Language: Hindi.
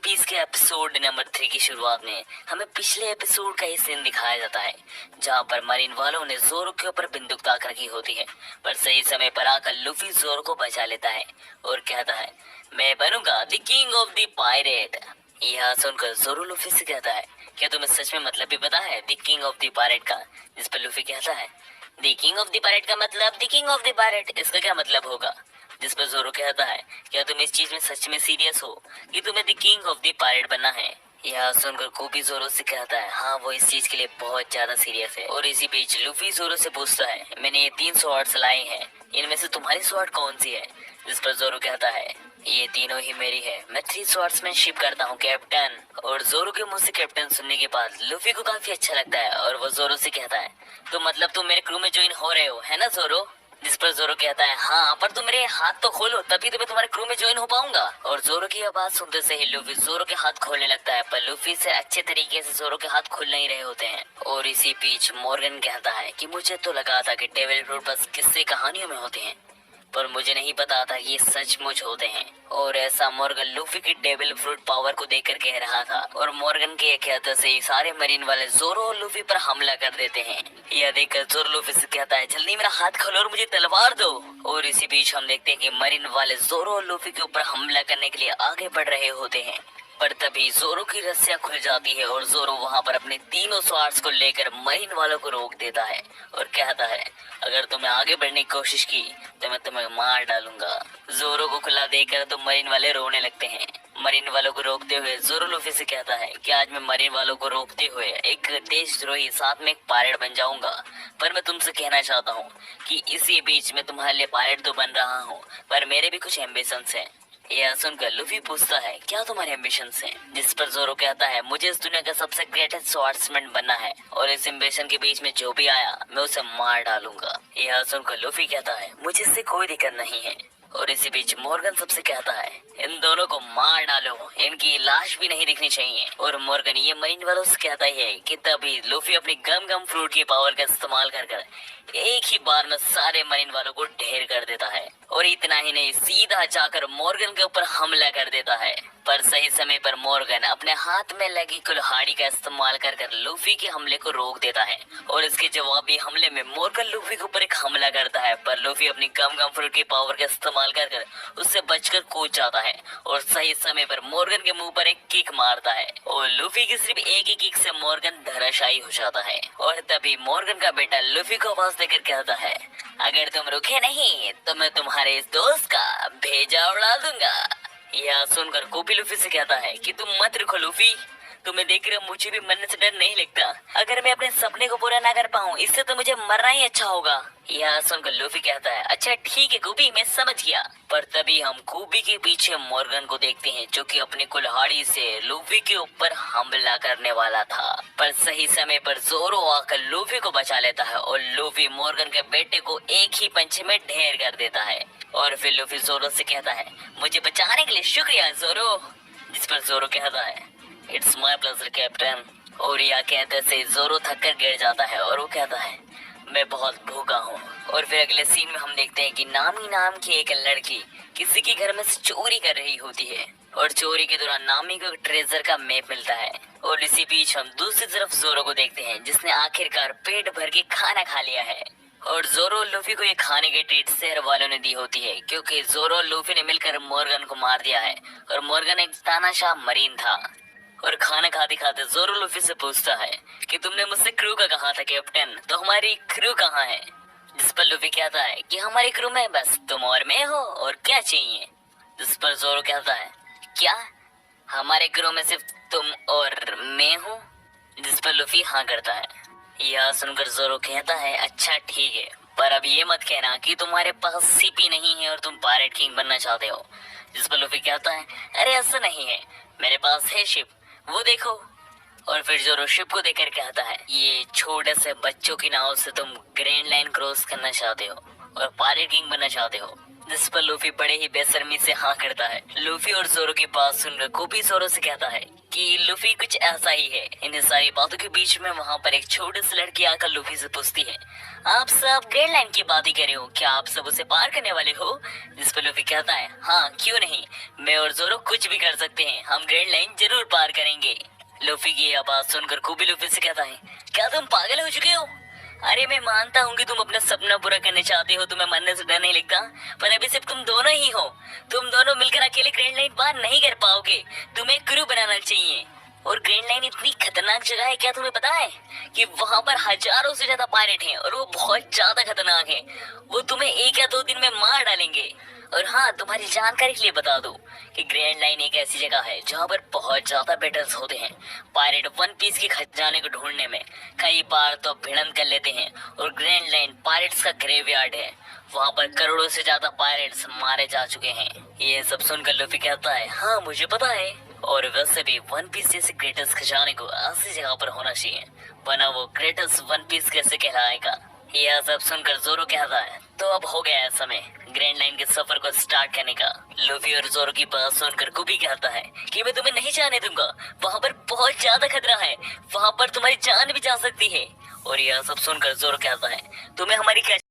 पीस के एपिसोड नंबर 3 की शुरुआत में हमें पिछले एपिसोड का ही सीन दिखाया जाता है, जहां पर मरीन वालों ने जोरो के ऊपर बंदूक ताक रखी होती है। पर सही समय पर आकर लूफी जोरो को बचा लेता है और कहता है, मैं बनूंगा the king of the pirate. यह सुनकर जोरो लूफी से कहता है, क्या तुम्हें सच में मतलब भी पता है the king of the pirate का? जिस पर लूफी कहता है, the king of the pirate का मतलब the king of the pirate, इसका क्या मतलब होगा? जिस पर जोरो कहता है, क्या तुम इस चीज में सच में सीरियस हो कि तुम्हें the king of the pirate बनना है? यह सुनकर कोबी जोरो से कहता है, हाँ वो इस चीज के लिए बहुत ज्यादा सीरियस है। और इसी बीच लूफी जोरो से पूछता है, मैंने ये 3 स्वॉर्ड्स लाए हैं, इनमें से तुम्हारी स्वॉर्ड कौन सी है? जिस पर जोरो कहता है, ये तीनों ही मेरी है, मैं 3 स्वॉर्ड्समैनशिप करता हूँ कैप्टन। और जोरो के मुंह से कैप्टन सुनने के बाद लूफी को काफी अच्छा लगता है और वो जोरो से कहता है, तो मतलब तुम मेरे क्रू में ज्वाइन हो रहे हो, है ना जोरो? जिस पर जोरो कहता है, हाँ पर तुम मेरे हाथ तो खोलो, तभी तो मैं तुम्हारे क्रू में ज्वाइन हो पाऊंगा। और जोरो की आवाज सुनते से ही लूफी जोरो के हाथ खोलने लगता है, पर लूफी से अच्छे तरीके से जोरो के हाथ खुल नहीं रहे होते हैं। और इसी बीच मॉर्गन कहता है कि मुझे तो लगा था कि डेविल फ्रूट बस किस्से कहानियों में होते हैं, पर मुझे नहीं पता था ये सचमुच होते हैं। और ऐसा मॉर्गन लूफी की डेविल फ्रूट पावर को देखकर कह रहा था। और मॉर्गन के कहते से ही सारे मरीन वाले जोरो और लूफी पर हमला कर देते हैं। यह देखकर जोरो लूफी से कहता है, जल्दी मेरा हाथ खोलो और मुझे तलवार दो। और इसी बीच हम देखते हैं कि मरीन वाले जोरो और लूफी के ऊपर हमला करने के लिए आगे बढ़ रहे होते हैं। पर तभी जोरो की रस्सियां खुल जाती है और जोरो वहां पर अपने तीनों स्वार्ड्स को लेकर मरीन वालों को रोक देता है और कहता है, अगर तुमने आगे बढ़ने की कोशिश की तो मैं तुम्हें मार डालूंगा। जोरो को खुला देकर तो मरीन वाले रोने लगते हैं। मरीन वालों को रोकते हुए जोरो लूफी से कहता है कि आज मैं मरीन वालों को रोकते हुए एक देशद्रोही साथ में एक पायरेट बन जाऊंगा। पर मैं तुमसे कहना चाहता हूँ कि इसी बीच में तुम्हारे लिए पायरेट तो बन रहा हूँ, पर मेरे भी कुछ एम्बिशंस हैं। यह सुनकर लूफी पूछता है, क्या तुम्हारे एम्बिशंस हैं? जिस पर जोरो कहता है, मुझे इस दुनिया का सबसे ग्रेटेस्ट स्वॉर्ड्समैन बनना है और इस एम्बिशन के बीच में जो भी आया मैं उसे मार डालूंगा। यह सुनकर लूफी कहता है, मुझे इससे कोई दिक्कत नहीं है। और इसी बीच मॉर्गन सबसे कहता है, इन दोनों को मार डालो, इनकी लाश भी नहीं दिखनी चाहिए। और मॉर्गन ये मरीन वालों से कहता है कि तभी लूफी अपनी गम गम फ्रूट की पावर का इस्तेमाल कर एक ही बार में सारे मरीन वालों को ढेर कर देता है। और इतना ही नहीं, सीधा जाकर मॉर्गन के ऊपर हमला कर देता है। पर सही समय पर मॉर्गन अपने हाथ में लगी कुल्हाड़ी का इस्तेमाल कर लूफी के हमले को रोक देता है। और इसके जवाबी हमले में मॉर्गन लूफी के ऊपर एक हमला करता है, पर लूफी अपनी गम गम फ्रूट की पावर का इस्तेमाल कर उससे बचकर कूद जाता है और सही समय पर मॉर्गन के मुंह पर एक किक मारता है और लूफी की सिर्फ एक ही किक से मॉर्गन धराशायी हो जाता है। और तभी मॉर्गन का बेटा लूफी को आवाज देकर कहता है, अगर तुम रुके नहीं तो मैं तुम्हारे इस दोस्त का भेजा उड़ा दूंगा। यह सुनकर कोपी लूफी से कहता है कि तुम मत रुको लूफी, तुम्हें देखकर मुझे भी मरने से डर नहीं लगता। अगर मैं अपने सपने को पूरा ना कर पाऊँ इससे तो मुझे मरना ही अच्छा होगा। यह सुनकर लूफी कहता है, अच्छा ठीक है कूबी, मैं समझ गया। पर तभी हम कूबी के पीछे मॉर्गन को देखते हैं, जो कि अपनी कुल्हाड़ी से लूफी के ऊपर हमला करने वाला था। पर सही समय पर जोरो आकर लूफी को बचा लेता है और लूफी मॉर्गन के बेटे को एक ही पंच में ढेर कर देता है। और फिर लूफी जोरो से कहता है, मुझे बचाने के लिए शुक्रिया जोरो। जिस पर जोरो कहता है, इट्स माय प्लेजर कैप्टन। और यह कहते से जोरो थक कर गिर जाता है और वो कहता है, मैं बहुत भूखा हूँ। और फिर अगले सीन में हम देखते हैं कि नामी नाम की एक लड़की किसी के घर में से चोरी कर रही होती है और चोरी के दौरान नामी को ट्रेजर का मैप मिलता है। और इसी बीच हम दूसरी तरफ जोरो को देखते हैं, जिसने आखिरकार पेट भर के खाना खा लिया है। और जोरो और लूफी को ये खाने की ट्रीट शहर वालों ने दी होती है, क्योंकि जोरो और लूफी ने मिलकर मॉर्गन को मार दिया है और मॉर्गन एक तानाशाह मरीन था। और खाना खाते खाते जोरो लूफी से पूछता है कि तुमने मुझसे क्रू का कहा था कैप्टन, तो हमारी क्रू कहाँ है? जिस पर लूफी कहता है कि हमारी क्रू में बस तुम और मैं हो, और क्या चाहिए? जिस पर जोरो कहता है, क्या हमारे क्रू में सिर्फ तुम और मैं हूँ? जिस पर लूफी हाँ करता है। यह सुनकर जोरो कहता है, अच्छा ठीक है, पर अब ये मत कहना कि तुम्हारे पास सीपी नहीं है और तुम पायरेट किंग बनना चाहते हो। जिस पर लूफी कहता है, अरे ऐसा नहीं है, मेरे पास है शिप, वो देखो। और फिर जोरो शिप को देखकर कहता है, ये छोटे से बच्चों की नाव से तुम ग्रैंड लाइन क्रॉस करना चाहते हो और पायरेट किंग बनना चाहते हो? जिस पर लूफी बड़े ही बेशर्मी से हाँ करता है। लूफी और जोरो की बात सुनकर कोबी जोरो से कहता है, कि लूफी कुछ ऐसा ही है। इन सारी बातों के बीच में वहाँ पर एक छोटी सी लड़की आकर लूफी से पूछती है, आप सब ग्रेड लाइन की बात ही कर रहे हो, क्या आप सब उसे पार करने वाले हो? जिस पर लूफी कहता है, हाँ क्यों नहीं, मैं और जोरो कुछ भी कर सकते हैं, हम ग्रेड लाइन जरूर पार करेंगे। लूफी की यह बात सुनकर खूबी लूफी से कहता है, क्या तुम पागल हो चुके हो? अरे मैं मानता हूँ कि तुम अपना सपना पूरा करने चाहते हो, तुम्हें मरने से डर नहीं लगता, पर अभी सिर्फ तुम दोनों ही हो। तुम दोनों मिलकर अकेले ग्रैंड लाइन पार नहीं कर पाओगे, तुम्हें क्रू बनाना चाहिए। और ग्रैंड लाइन इतनी खतरनाक जगह है, क्या तुम्हें पता है कि वहां पर हजारों से ज्यादा पायरेट हैं और वो बहुत ज्यादा खतरनाक हैं। वो तुम्हें 1 या 2 दिन में मार डालेंगे। और हाँ, तुम्हारी जानकारी के लिए बता दूं कि ग्रैंड लाइन एक ऐसी जगह है जहाँ पर बहुत ज्यादा बैटल्स होते हैं। पायरेट वन पीस के खजाने को ढूंढने में कई बार तो भिड़ंत कर लेते हैं। और ग्रैंड लाइन पायरेट्स का ग्रेवयार्ड है, वहाँ पर करोड़ों से ज्यादा पायरेट्स मारे जा चुके हैं। ये सब सुनकर लूफी कहता है, हाँ मुझे पता है, और वैसे भी वन पीस जैसे ग्रेटेस्ट खजाने को ऐसी जगह पर होना चाहिए, वरना वो ग्रेटेस्ट वन पीस कैसे कहलाएगा। यह सब सुनकर जोरो कहता है, तो अब हो गया है समय ग्रैंड लाइन के सफर को स्टार्ट करने का। लूफी और जोरो की बात सुनकर कुबी कहता है कि मैं तुम्हें नहीं जाने दूंगा, वहाँ पर बहुत ज्यादा खतरा है, वहाँ पर तुम्हारी जान भी जा सकती है। और यह सब सुनकर जोरो कहता है, तुम्हें हमारी